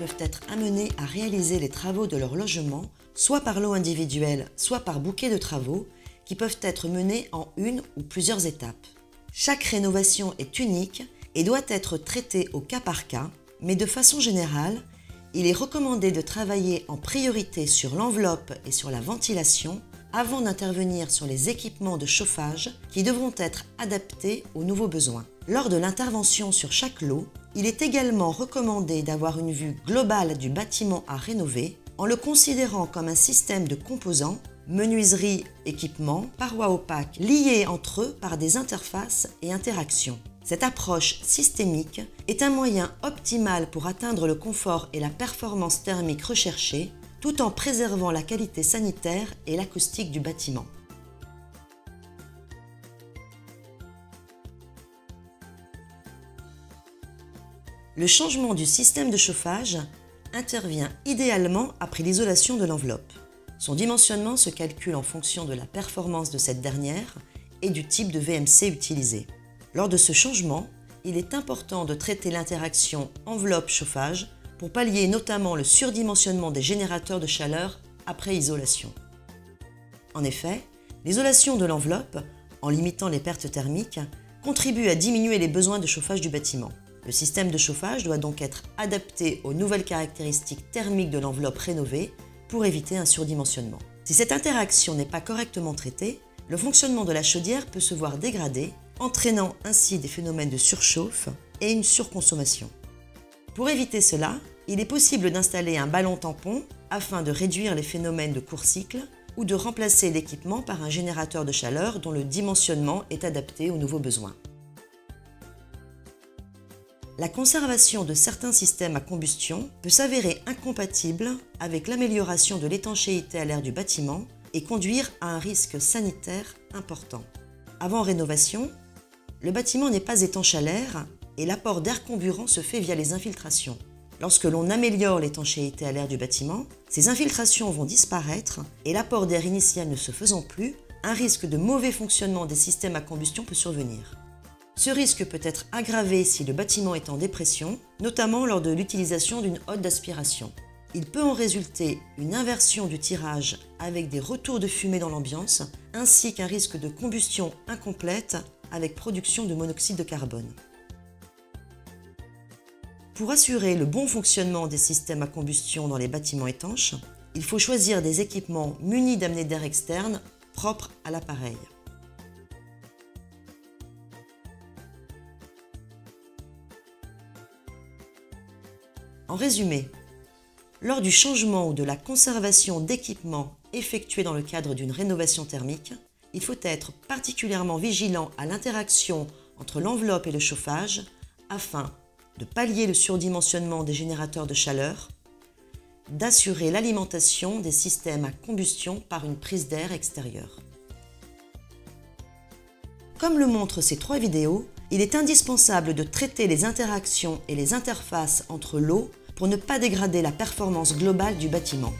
peuvent être amenés à réaliser les travaux de leur logement, soit par lot individuel, soit par bouquet de travaux, qui peuvent être menés en une ou plusieurs étapes. Chaque rénovation est unique et doit être traitée au cas par cas, mais de façon générale, il est recommandé de travailler en priorité sur l'enveloppe et sur la ventilation avant d'intervenir sur les équipements de chauffage qui devront être adaptés aux nouveaux besoins. Lors de l'intervention sur chaque lot, il est également recommandé d'avoir une vue globale du bâtiment à rénover en le considérant comme un système de composants, menuiserie, équipements, parois opaques liés entre eux par des interfaces et interactions. Cette approche systémique est un moyen optimal pour atteindre le confort et la performance thermique recherchée, tout en préservant la qualité sanitaire et l'acoustique du bâtiment. Le changement du système de chauffage intervient idéalement après l'isolation de l'enveloppe. Son dimensionnement se calcule en fonction de la performance de cette dernière et du type de VMC utilisé. Lors de ce changement, il est important de traiter l'interaction enveloppe-chauffage pour pallier notamment le surdimensionnement des générateurs de chaleur après isolation. En effet, l'isolation de l'enveloppe, en limitant les pertes thermiques, contribue à diminuer les besoins de chauffage du bâtiment. Le système de chauffage doit donc être adapté aux nouvelles caractéristiques thermiques de l'enveloppe rénovée pour éviter un surdimensionnement. Si cette interaction n'est pas correctement traitée, le fonctionnement de la chaudière peut se voir dégradé, entraînant ainsi des phénomènes de surchauffe et une surconsommation. Pour éviter cela, il est possible d'installer un ballon tampon afin de réduire les phénomènes de court cycle ou de remplacer l'équipement par un générateur de chaleur dont le dimensionnement est adapté aux nouveaux besoins. La conservation de certains systèmes à combustion peut s'avérer incompatible avec l'amélioration de l'étanchéité à l'air du bâtiment et conduire à un risque sanitaire important. Avant rénovation, le bâtiment n'est pas étanche à l'air et l'apport d'air comburant se fait via les infiltrations. Lorsque l'on améliore l'étanchéité à l'air du bâtiment, ces infiltrations vont disparaître et l'apport d'air initial ne se faisant plus, un risque de mauvais fonctionnement des systèmes à combustion peut survenir. Ce risque peut être aggravé si le bâtiment est en dépression, notamment lors de l'utilisation d'une hotte d'aspiration. Il peut en résulter une inversion du tirage avec des retours de fumée dans l'ambiance, ainsi qu'un risque de combustion incomplète avec production de monoxyde de carbone. Pour assurer le bon fonctionnement des systèmes à combustion dans les bâtiments étanches, il faut choisir des équipements munis d'amener d'air externe propres à l'appareil. En résumé, lors du changement ou de la conservation d'équipements effectués dans le cadre d'une rénovation thermique, il faut être particulièrement vigilant à l'interaction entre l'enveloppe et le chauffage afin de pallier le surdimensionnement des générateurs de chaleur, d'assurer l'alimentation des systèmes à combustion par une prise d'air extérieure. Comme le montrent ces 3 vidéos, il est indispensable de traiter les interactions et les interfaces entre l'eau pour ne pas dégrader la performance globale du bâtiment.